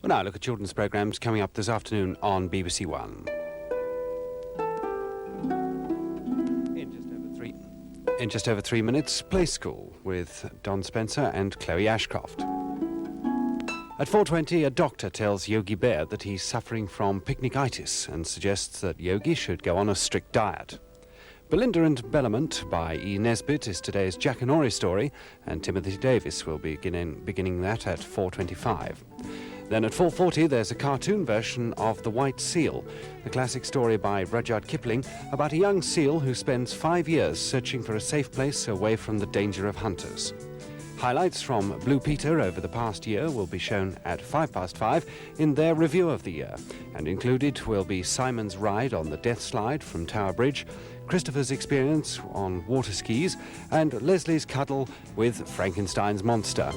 Well, now look at children's programmes coming up this afternoon on BBC One. In just over 3 minutes, Play School with Don Spencer and Chloe Ashcroft. At 4:20, a doctor tells Yogi Bear that he's suffering from picnic-itis and suggests that Yogi should go on a strict diet. Belinda and Bellament by E. Nesbitt is today's Jackanory story, and Timothy Davis will be beginning that at 4:25. Then at 4:40 there's a cartoon version of The White Seal, the classic story by Rudyard Kipling about a young seal who spends 5 years searching for a safe place away from the danger of hunters. Highlights from Blue Peter over the past year will be shown at 5:05 in their review of the year, and included will be Simon's ride on the Death Slide from Tower Bridge, Christopher's experience on water skis, and Leslie's cuddle with Frankenstein's monster.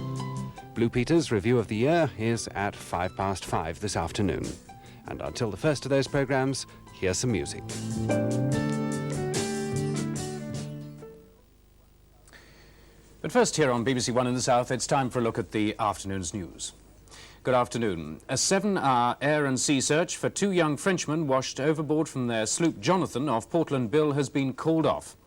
Blue Peter's review of the year is at 5:05 this afternoon. And until the first of those programmes, here's some music. But first, here on BBC1 in the South, it's time for a look at the afternoon's news. Good afternoon. A 7-hour air and sea search for 2 young Frenchmen washed overboard from their sloop Jonathan off Portland Bill has been called off.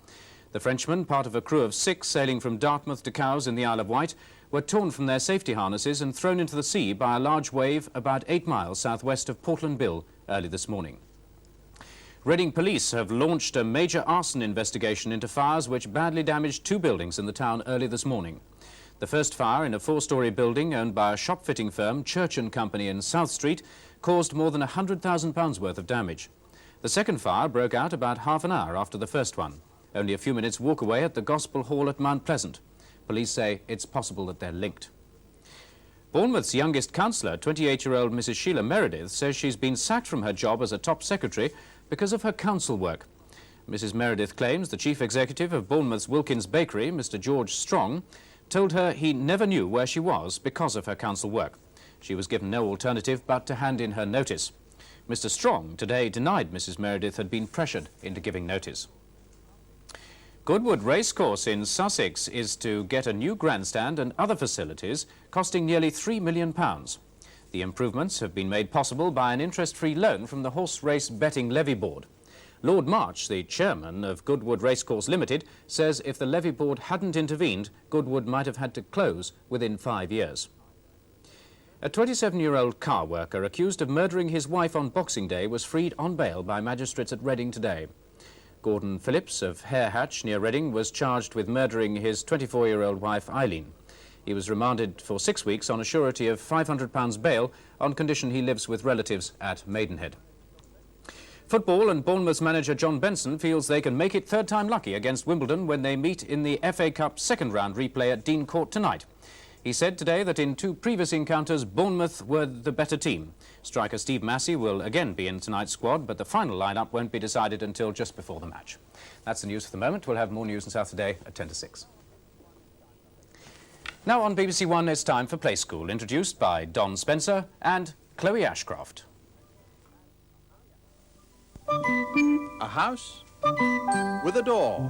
The Frenchmen, part of a crew of 6 sailing from Dartmouth to Cowes in the Isle of Wight, were torn from their safety harnesses and thrown into the sea by a large wave about 8 miles southwest of Portland Bill early this morning. Reading police have launched a major arson investigation into fires which badly damaged 2 buildings in the town early this morning. The first fire in a 4-storey building owned by a shop-fitting firm, Church & Company in South Street, caused more than £100,000 worth of damage. The second fire broke out about half an hour after the first one, only a few minutes' walk away at the Gospel Hall at Mount Pleasant. Police say it's possible that they're linked. Bournemouth's youngest councillor, 28-year-old Mrs. Sheila Meredith, says she's been sacked from her job as a top secretary because of her council work. Mrs. Meredith claims the chief executive of Bournemouth's Wilkins Bakery, Mr. George Strong, told her he never knew where she was because of her council work. She was given no alternative but to hand in her notice. Mr. Strong today denied Mrs. Meredith had been pressured into giving notice. Goodwood Racecourse in Sussex is to get a new grandstand and other facilities costing nearly £3 million. The improvements have been made possible by an interest-free loan from the Horse Race Betting Levy Board. Lord March, the chairman of Goodwood Racecourse Limited, says if the levy board hadn't intervened, Goodwood might have had to close within 5 years. A 27-year-old car worker accused of murdering his wife on Boxing Day was freed on bail by magistrates at Reading today. Gordon Phillips of Hare near Reading was charged with murdering his 24-year-old wife Eileen. He was remanded for 6 weeks on a surety of £500 bail on condition he lives with relatives at Maidenhead. Football, and Bournemouth's manager John Benson feels they can make it third time lucky against Wimbledon when they meet in the FA Cup second round replay at Dean Court tonight. He said today that in 2 previous encounters, Bournemouth were the better team. Striker Steve Massey will again be in tonight's squad, but the final lineup won't be decided until just before the match. That's the news for the moment. We'll have more news in South today at 10:06. Now on BBC One, it's time for Play School, introduced by Don Spencer and Chloe Ashcroft. A house with a door.